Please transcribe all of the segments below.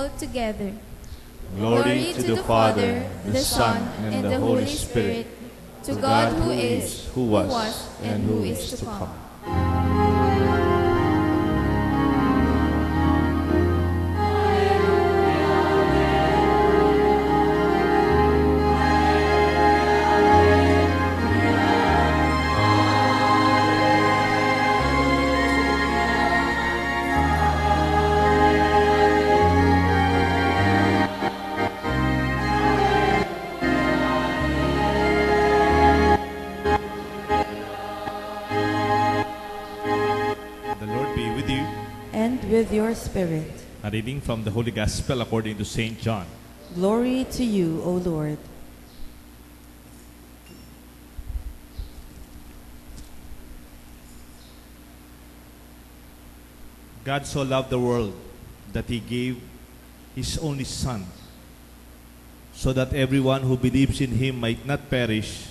all together. Glory to the Father, the Son, and the Holy Spirit, to God who is, who was, and who is to come. With your spirit. A reading from the Holy Gospel according to St. John. Glory to you, O Lord. God so loved the world that He gave His only Son, so that everyone who believes in Him might not perish,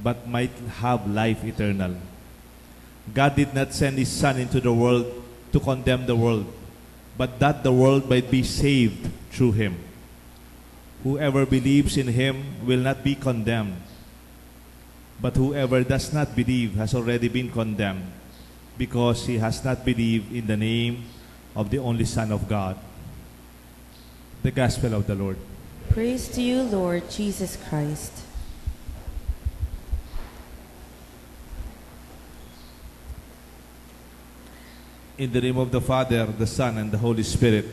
but might have life eternal. God did not send His Son into the world to condemn the world, but that the world might be saved through Him. Whoever believes in Him will not be condemned, but whoever does not believe has already been condemned, because he has not believed in the name of the only Son of God. The Gospel of the Lord. Praise to you, Lord Jesus Christ. In the name of the Father, the Son, and the Holy Spirit.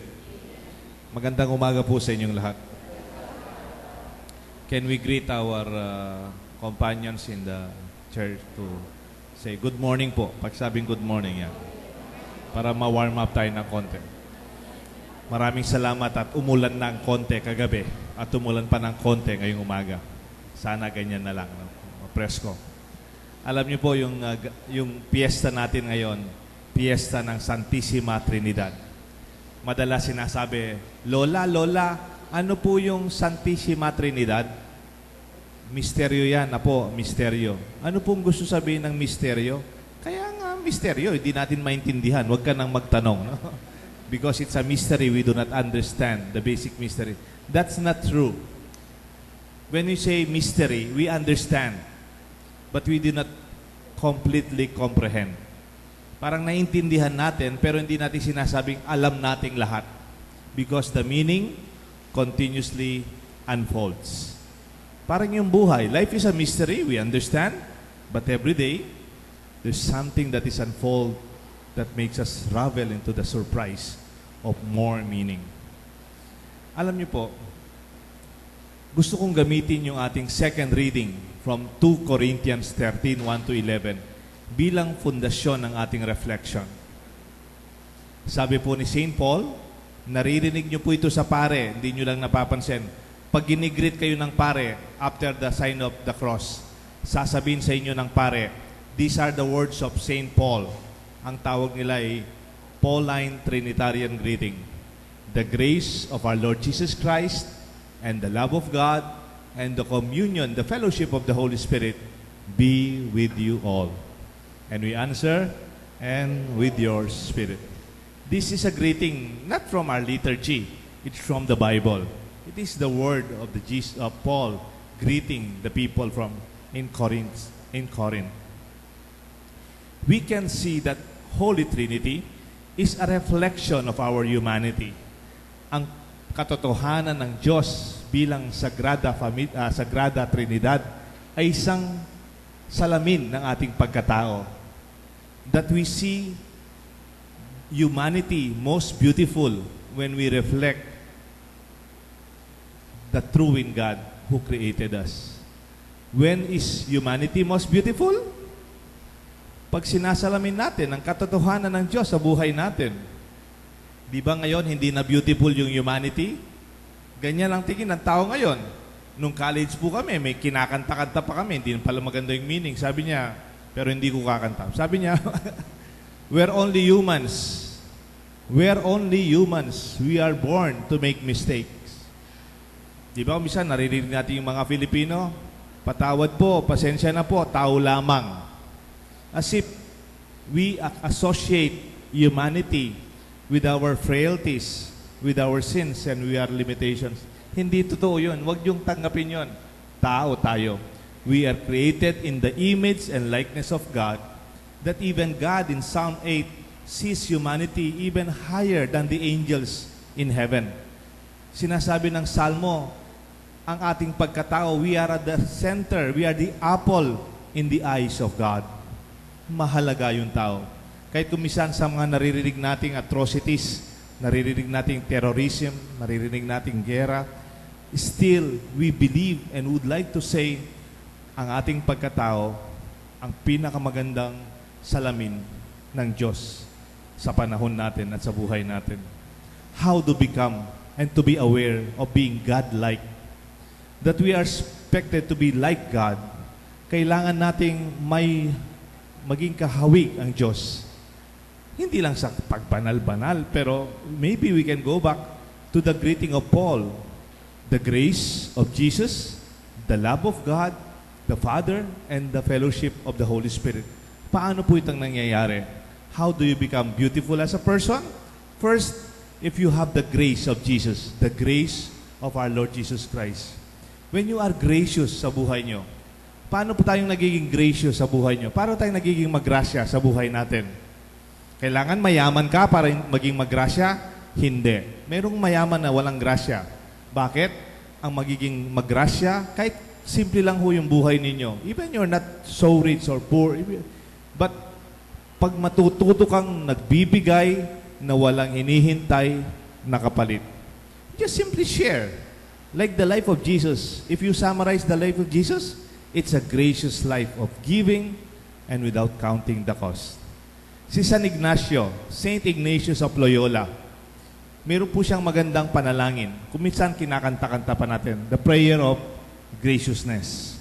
Magandang umaga po sa inyong lahat. Can we greet our companions in the church to say good morning po? Pagsabing good morning yan. Para ma-warm up tayo ng konti. Maraming salamat at umulan ng konti kagabi at umulan pa ng konti ngayong umaga. Sana ganyan na lang. Presko. Alam niyo po yung piyesta natin ngayon, piyesta ng Santissima Trinidad. Madalas sinasabi, Lola, ano po yung Santissima Trinidad? Misteryo yan, apo, misteryo. Ano pong gusto sabihin ng misteryo? Kaya nga, misteryo, hindi natin maintindihan. Huwag ka nang magtanong. No? Because it's a mystery, we do not understand the basic mystery. That's not true. When we say mystery, we understand, but we do not completely comprehend. Parang naiintindihan natin, pero hindi natin sinasabing alam nating lahat. Because the meaning continuously unfolds. Parang yung buhay. Life is a mystery, we understand. But every day, there's something that is unfold that makes us ravel into the surprise of more meaning. Alam niyo po, gusto kong gamitin yung ating second reading from 2 Corinthians 13, 1-11 bilang fundasyon ng ating reflection. Sabi po ni St. Paul, naririnig nyo po ito sa pare, hindi nyo lang napapansin. Pag ginigreet kayo ng pare after the sign of the cross, sasabihin sa inyo ng pare, these are the words of St. Paul. Ang tawag nila ay Pauline Trinitarian greeting. The grace of our Lord Jesus Christ and the love of God and the communion, the fellowship of the Holy Spirit be with you all. And we answer, and with your spirit. This is a greeting not from our liturgy, it's from the Bible. It is the word of Paul greeting the people in Corinth. We can see that Holy Trinity is a reflection of our humanity. Ang katotohanan ng Diyos bilang Sagrada Trinidad ay isang salamin ng ating pagkatao. That we see humanity most beautiful when we reflect the true in God who created us. When is humanity most beautiful? Pag sinasalamin natin ang katotohanan ng Diyos sa buhay natin. Di ba ngayon hindi na beautiful yung humanity? Ganyan ang tingin ng tao ngayon. Nung college po kami, may kinakanta-kanta pa kami. Hindi pala maganda yung meaning. Sabi niya, pero hindi ko kakanta. Sabi niya, we're only humans. We're only humans. We are born to make mistakes. Di ba, minsan naririnig natin yung mga Filipino, patawad po, pasensya na po, tao lamang. As if we associate humanity with our frailties, with our sins and we are limitations. Hindi totoo yun. Huwag yung tanggapin yun. Tao tayo. We are created in the image and likeness of God, that even God in Psalm 8 sees humanity even higher than the angels in heaven. Sinasabi ng Salmo, ang ating pagkatao, we are at the center, we are the apple in the eyes of God. Mahalaga yung tao. Kahit kumisan sa mga naririnig nating atrocities, naririnig nating terrorism, naririnig nating gera, still, we believe and would like to say, ang ating pagkatao, ang pinakamagandang salamin ng Diyos sa panahon natin at sa buhay natin. How to become and to be aware of being God-like. That we are expected to be like God. Kailangan nating may maging kahawig ang Diyos. Hindi lang sa pagbanal-banal, pero maybe we can go back to the greeting of Paul. The grace of Jesus, the love of God, the Father, and the fellowship of the Holy Spirit. Paano po itong nangyayari? How do you become beautiful as a person? First, if you have the grace of Jesus, the grace of our Lord Jesus Christ. When you are gracious sa buhay nyo, paano po tayong nagiging gracious sa buhay nyo? Paano tayong nagiging magrasya sa buhay natin? Kailangan mayaman ka para maging magrasya? Hindi. Merong mayaman na walang grasya. Bakit? Ang magiging magrasya, kahit simple lang ho yung buhay ninyo. Even you're not so rich or poor. But pag matututo kang nagbibigay na walang hinihintay na kapalit, just simply share. Like the life of Jesus. If you summarize the life of Jesus, it's a gracious life of giving and without counting the cost. Si San Ignacio, Saint Ignatius of Loyola, meron po siyang magandang panalangin. Kung minsan kinakanta-kanta pa natin, the prayer of graciousness.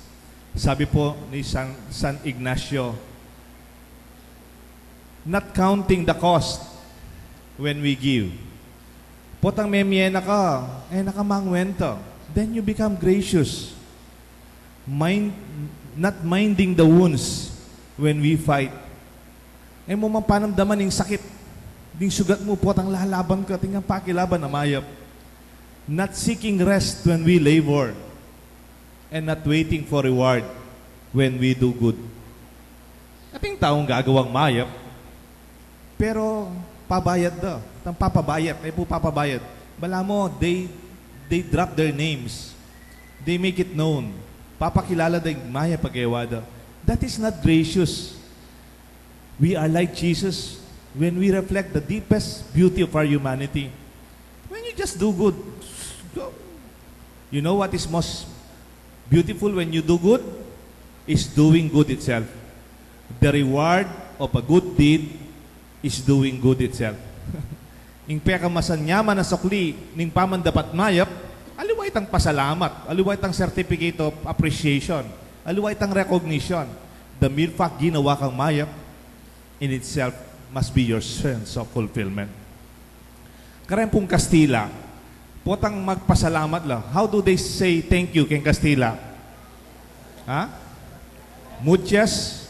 Sabi po ni San Ignacio, not counting the cost when we give. Potang memyena ka, nakamangwento. Then you become gracious. Not minding the wounds when we fight. Mo mapanamdaman yung sakit. Ding sugat mo, potang lalaban ka, tingnan pakilaban na mayap. Not seeking rest when we labor. And not waiting for reward when we do good. Ating taong gagawang mayap, pero pabayad daw. Tang papabayad, po papabayad. Bala mo, they drop their names. They make it known. Papakilala din maya pag-ewada. That is not gracious. We are like Jesus when we reflect the deepest beauty of our humanity. When you just do good, you know what is most beautiful when you do good? Is doing good itself. The reward of a good deed is doing good itself. Ing peka masanyaman na sukli, ning paman dapat mayap, aliway tang pasalamat, aliway tang certificate of appreciation, aliway tang recognition. The mere fact ginawa kang mayap, in itself must be your sense of fulfillment. Karempong Kastila, potang magpasalamat lang. How do they say thank you kay Kastila? Ha? Muchas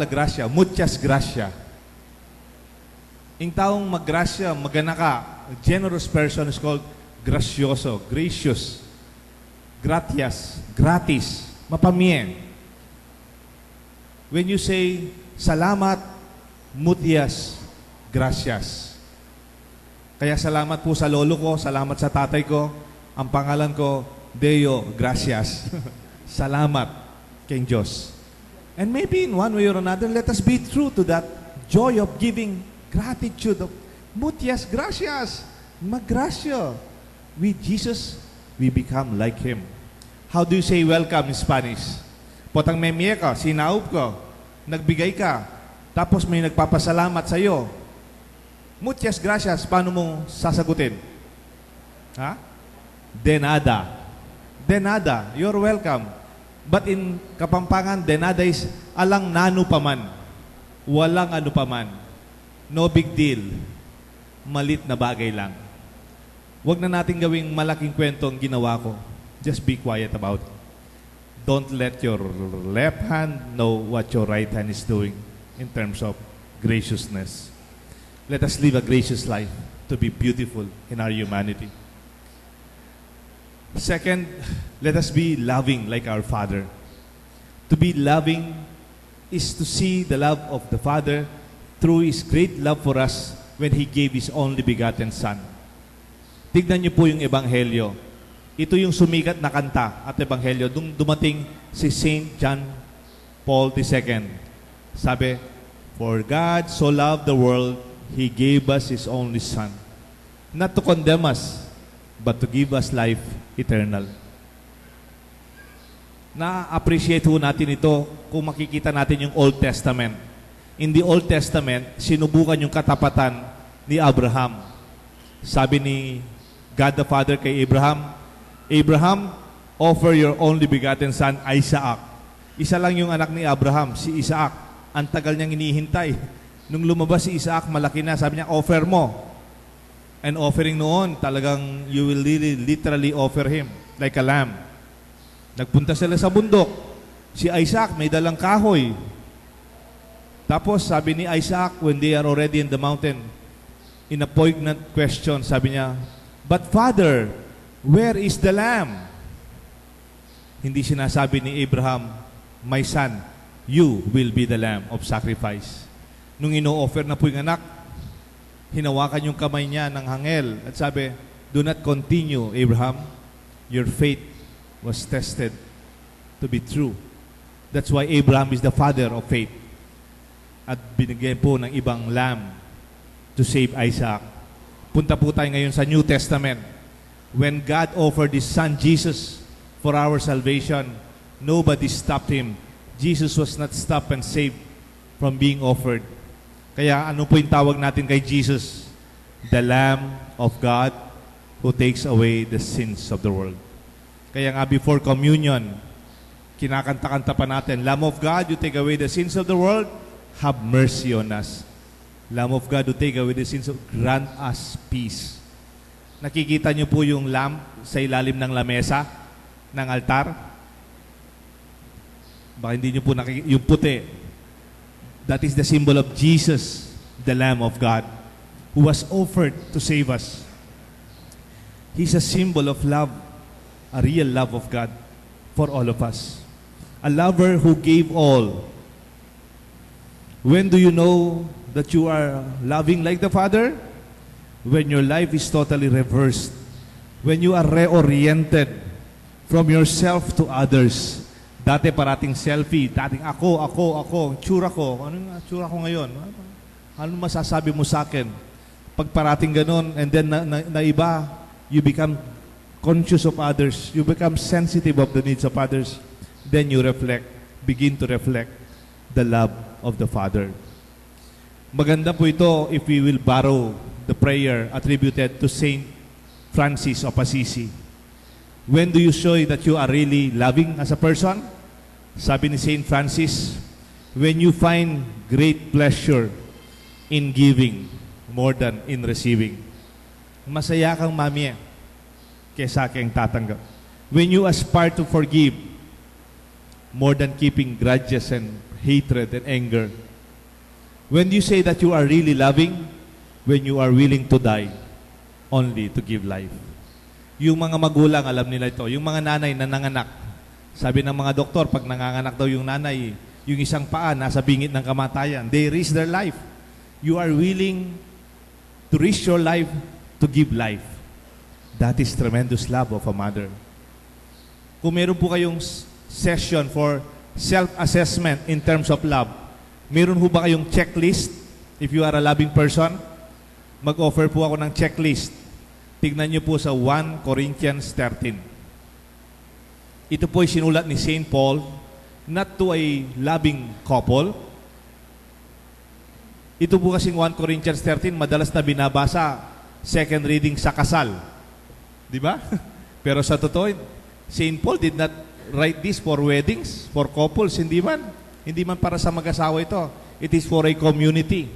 gracia. Muchas gracia. Ing taong maggrasya, magana ka, a generous person is called gracioso, gracious, gratias, gratis, mapamien. When you say salamat, mutyas, gracias. Kaya salamat po sa lolo ko, salamat sa tatay ko, ang pangalan ko, Deo, gracias. Salamat kay Diyos. And maybe in one way or another, let us be true to that joy of giving, gratitude of mutyas, gracias, maggrasya. With Jesus, we become like Him. How do you say welcome in Spanish? Potang memye ka, sinaub ko, nagbigay ka, tapos may nagpapasalamat sa iyo. Muchas gracias, paano mo sasagutin? Ha? De nada. De nada, you're welcome. But in Kapampangan, de nada is alang nano paman. Walang ano paman. No big deal. Malit na bagay lang. Huwag na natin gawing malaking kwento ang ginawa ko. Just be quiet about it. Don't let your left hand know what your right hand is doing in terms of graciousness. Let us live a gracious life. to be beautiful in our humanity. Second, let us be loving like our Father. To be loving is to see the love of the Father through His great love for us when He gave His only begotten Son. Tignan niyo po yung Ebanghelyo. Ito yung sumikat na kanta at Ebanghelyo. Nung dumating si Saint John Paul II, sabi, "For God so loved the world, He gave us His only Son, not to condemn us, but to give us life eternal." Na-appreciate ho natin ito kung makikita natin yung Old Testament. In the Old Testament, sinubukan yung katapatan ni Abraham. Sabi ni God the Father kay Abraham, "Abraham, offer your only begotten son, Isaac." Isa lang yung anak ni Abraham, si Isaac. Ang tagal niyang inihintay. Nung lumabas si Isaac, malaki na. Sabi niya, "Offer mo." And offering noon, talagang you will really, literally offer him like a lamb. Nagpunta sila sa bundok. Si Isaac may dalang kahoy. Tapos sabi ni Isaac, when they are already in the mountain, in a poignant question, sabi niya, "But Father, where is the lamb?" Hindi sinasabi ni Abraham, "My son, you will be the lamb of sacrifice." Nung ino-offer na po yung anak, hinawakan yung kamay niya ng hangel at sabi, "Do not continue, Abraham. Your faith was tested to be true." That's why Abraham is the father of faith. At binigyan po ng ibang lamb to save Isaac. Punta po tayo ngayon sa New Testament. When God offered His Son Jesus for our salvation, nobody stopped Him. Jesus was not stopped and saved from being offered. Kaya ano po yung tawag natin kay Jesus? The Lamb of God who takes away the sins of the world. Kaya nga before communion, kinakanta-kanta pa natin, "Lamb of God, you take away the sins of the world, have mercy on us. Lamb of God, who take away the sins of, grant us peace." Nakikita niyo po yung lamb sa ilalim ng lamesa ng altar? Baka hindi niyo po nakikita, yung puti. That is the symbol of Jesus, the Lamb of God, who was offered to save us. He's a symbol of love, a real love of God for all of us. A lover who gave all. When do you know that you are loving like the Father? When your life is totally reversed. When you are reoriented from yourself to others. Dati parating selfie, dating ako, tsura ko. Ano yung tsura ko ngayon? Ano masasabi mo sa akin? Pag parating ganun, and then na iba, you become conscious of others. You become sensitive of the needs of others. Then you begin to reflect the love of the Father. Maganda po ito if we will borrow the prayer attributed to Saint Francis of Assisi. When do you show that you are really loving as a person? Sabi ni Saint Francis, when you find great pleasure in giving more than in receiving. Masaya kang mami kesa kang tatanggap. When you aspire to forgive more than keeping grudges and hatred and anger. When you say that you are really loving, when you are willing to die only to give life. Yung mga magulang, alam nila ito. Yung mga nanay na nanganak, sabi ng mga doktor, pag nanganganak daw yung nanay, yung isang paa nasa bingit ng kamatayan, they risk their life. You are willing to risk your life to give life. That is tremendous love of a mother. Kung meron po kayong session for self-assessment in terms of love, meron po ba kayong checklist? If you are a loving person, mag-offer po ako ng checklist. Tignan niyo po sa 1 Corinthians 13. Ito po ay sinulat ni Saint Paul, not to a loving couple. Ito po kasing 1 Corinthians 13, madalas na binabasa, second reading sa kasal. Di ba? Pero sa totoo, Saint Paul did not write this for weddings, for couples, hindi man. Hindi man para sa mag-asawa ito. It is for a community.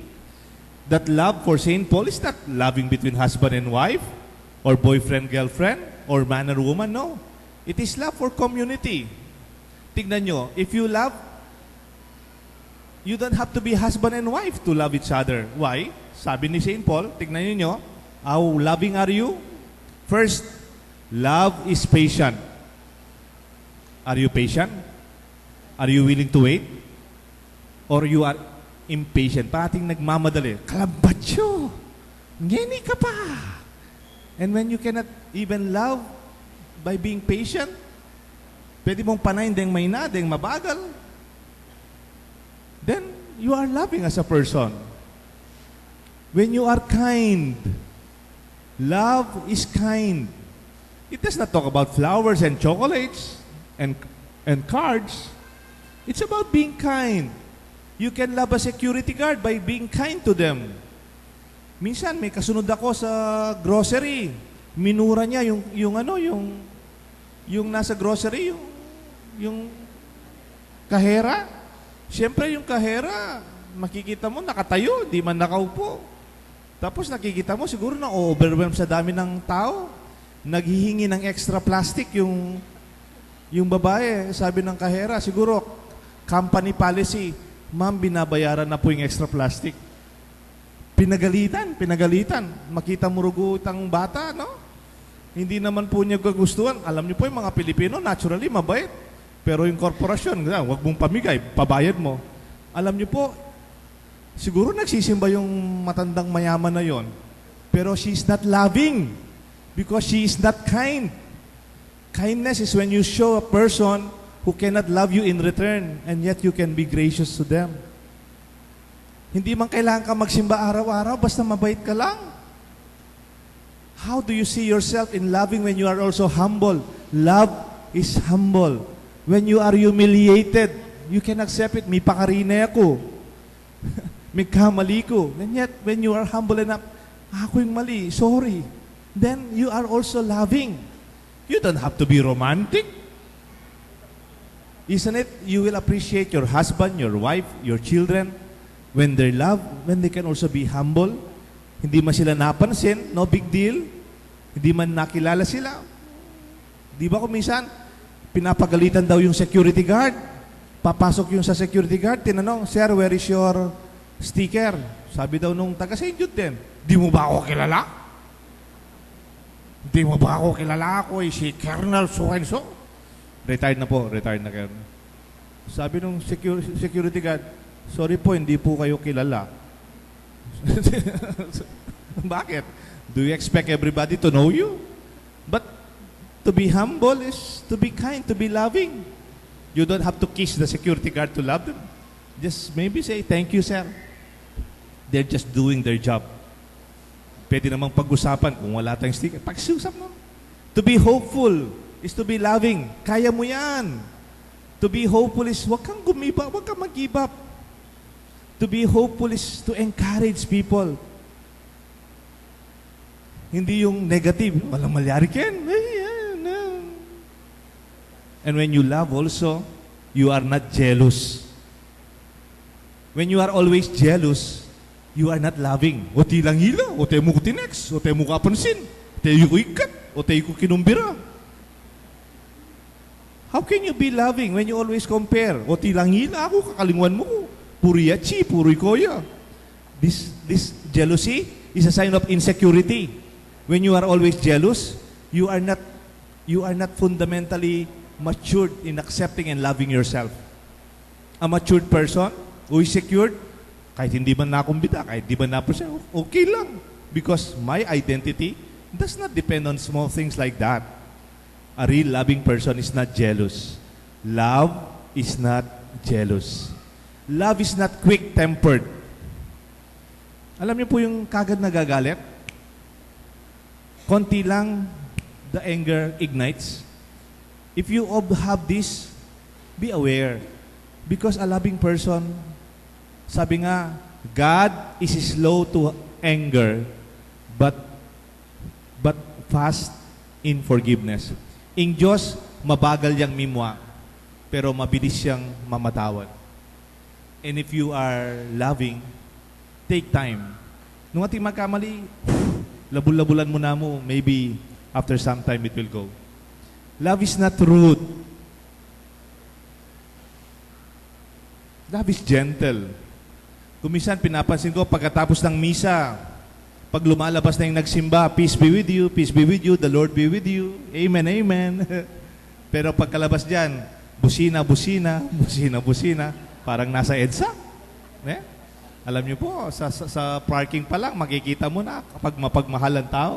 That love for Saint Paul is not loving between husband and wife, or boyfriend, girlfriend, or man and woman. No. It is love for community. Tignan nyo, if you love, you don't have to be husband and wife to love each other. Why? Sabi ni Saint Paul, tignan nyo, How loving are you? First, love is patient. Are you patient? Are you willing to wait? Or you are impatient? Parating nagmamadali. Kalabatyo! Ngeni ka pa! And when you cannot even love by being patient, pwede mong panayin deng may na, deng mabagal, then you are loving as a person. When you are kind, love is kind. It does not talk about flowers and chocolates and cards. It's about being kind. You can love a security guard by being kind to them. Minsan may kasunod ako sa grocery. Minura niya yung nasa grocery, yung kahera. Siyempre yung kahera, makikita mo nakatayo, di man nakaupo. Tapos nakikita mo siguro na overwhelm sa dami ng tao. Naghihingi ng extra plastic yung babae. Sabi ng kahera, siguro company policy, ma'am, binabayaran na po yung extra plastic. Pinagalitan. Makita mo rugutang bata, no? Hindi naman po niya gugustuhan. Alam niyo po yung mga Pilipino, naturally, mabait. Pero yung korporasyon, wag mong pamigay, pabayad mo. Alam niyo po, siguro nagsisimba yung matandang mayaman na yon. Pero she's not loving because she is not kind. Kindness is when you show a person who cannot love you in return and yet you can be gracious to them. Hindi man kailangan ka magsimba araw-araw, basta mabait ka lang. How do you see yourself in loving when you are also humble? Love is humble. When you are humiliated, you can accept it. May pakarine ako. May kamali ko. And yet, when you are humble enough, ako yung mali, sorry. Then, you are also loving. You don't have to be romantic. Isn't it? You will appreciate your husband, your wife, your children, when they love, when they can also be humble. Hindi man sila napansin, no big deal. Hindi man nakilala sila. Di ba kung minsan, pinapagalitan daw yung security guard. Papasok yung sa security guard, tinanong, "Sir, where is your sticker?" Sabi daw nung taga-St. Jude din, "Di mo ba ako kilala? Di mo ba ako kilala? Ako ay si Colonel so-and-so." Retired na po, retired na Colonel. Sabi nung security guard, "Sorry po, hindi po kayo kilala." Bakit? Do you expect everybody to know you? But to be humble is to be kind, to be loving. You don't have to kiss the security guard to love them. Just maybe say, "Thank you, sir." They're just doing their job. Pwede namang pag-usapan kung wala tayong sticker. Pag-usap mo. To be hopeful is to be loving. Kaya mo yan. To be hopeful is wag kang gumiba, wag kang mag-give up. To be hopeful is to encourage people. Hindi yung negative. Walang malyari ken. And when you love also, you are not jealous. When you are always jealous, you are not loving. O tilang hila, o tayo mo ko tinex, o tayo mo kapansin, o tayo ko ikat, o tayo ko kinumbira. How can you be loving when you always compare? O tilang hila ako, kakalinguan mo ko. Puriyachi, puri koya. This jealousy is a sign of insecurity. When you are always jealous, you are not fundamentally matured in accepting and loving yourself. A matured person who is secured, kahit hindi man nakumbita, kahit di man naprosya, okay lang. Because my identity does not depend on small things like that. A real loving person is not jealous. Love is not jealous. Love is not quick-tempered. Alam niyo po yung kagad nagagalit? Konti lang, the anger ignites. If you have this, be aware. Because a loving person, sabi nga, God is slow to anger, but fast in forgiveness. Ang Diyos, mabagal yang mimwa, pero mabilis siyang mamatawad. And if you are loving, take time. Nung ating magkamali, labul-labulan mo na mo, maybe after some time it will go. Love is not rude. Love is gentle. Kumisan, pinapansin ko, pagkatapos ng misa, Pag lumalabas na yung nagsimba, peace be with you, the Lord be with you. Amen, amen. Pero pagkalabas dyan, busina, busina, busina, busina, parang nasa EDSA. Eh? Alam niyo po, sa parking pa lang, makikita mo na kapag mapagmahal ang tao.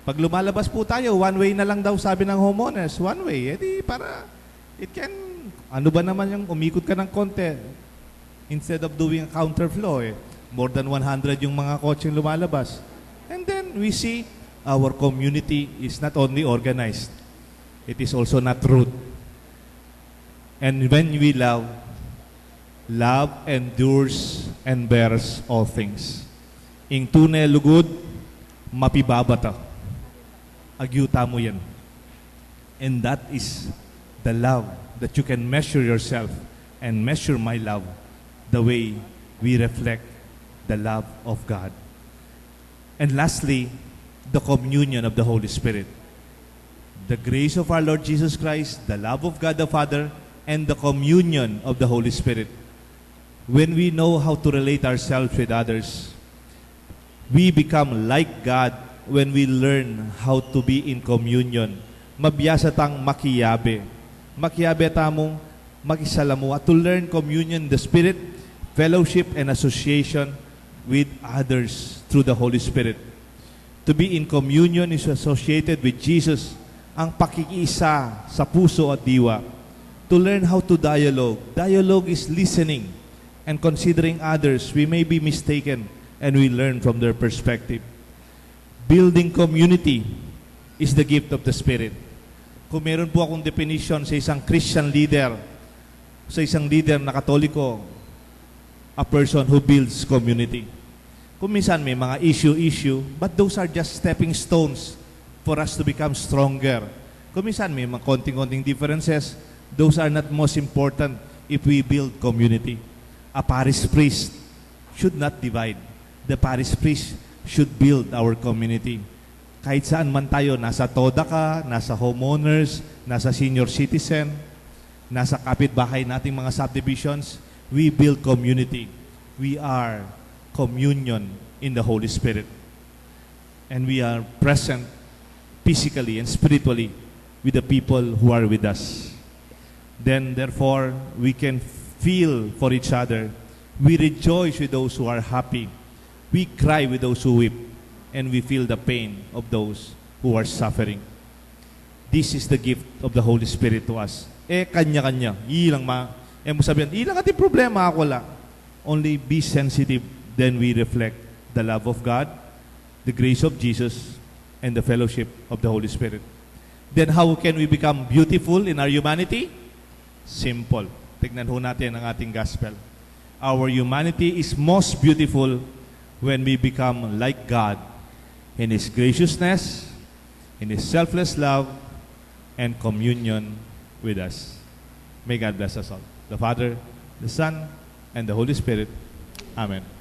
Pag lumalabas po tayo, one way na lang daw sabi ng homeowners, one way. Eh di para, it can, ano ba naman yung umikot ka ng konti instead of doing a counterflow eh. More than 100 yung mga kotseng lumalabas. And then we see our community is not only organized, it is also not rude. And when we love, love endures and bears all things. Ing tunay lugod, mapibabata. Agyuta mo yan. And that is the love that you can measure yourself and measure my love the way we reflect the love of God. And lastly, the communion of the Holy Spirit. The grace of our Lord Jesus Christ, the love of God the Father, and the communion of the Holy Spirit. When we know how to relate ourselves with others, we become like God when we learn how to be in communion. Mabiyasa tang makiyabe. Makiyabe tamong makisalamu at to learn communion in the Spirit, fellowship, and association with others through the Holy Spirit. To be in communion is associated with Jesus, ang pakikiisa sa puso at diwa. To learn how to dialogue. Dialogue is listening and considering others. We may be mistaken and we learn from their perspective. Building community is the gift of the Spirit. Kung meron po akong definition sa isang Christian leader, sa isang leader na Katoliko, a person who builds community. Kung minsan may mga issue, but those are just stepping stones for us to become stronger. Kung minsan may mga konting-konting differences, those are not most important if we build community. A parish priest should not divide. The parish priest should build our community. Kahit saan man tayo, nasa TODA ka, nasa homeowners, nasa senior citizen, nasa kapitbahay nating mga subdivisions, we build community. We are communion in the Holy Spirit. And we are present physically and spiritually with the people who are with us. Then, therefore, we can feel for each other. We rejoice with those who are happy. We cry with those who weep. And we feel the pain of those who are suffering. This is the gift of the Holy Spirit to us. Kanya-kanya. Ilang mo sabihin, ilang ating problema ako wala. Only be sensitive, then we reflect the love of God, the grace of Jesus, and the fellowship of the Holy Spirit. Then how can we become beautiful in our humanity? Simple. Tignan ho natin ang ating gospel. Our humanity is most beautiful when we become like God in His graciousness, in His selfless love, and communion with us. May God bless us all. The Father, the Son, and the Holy Spirit. Amen.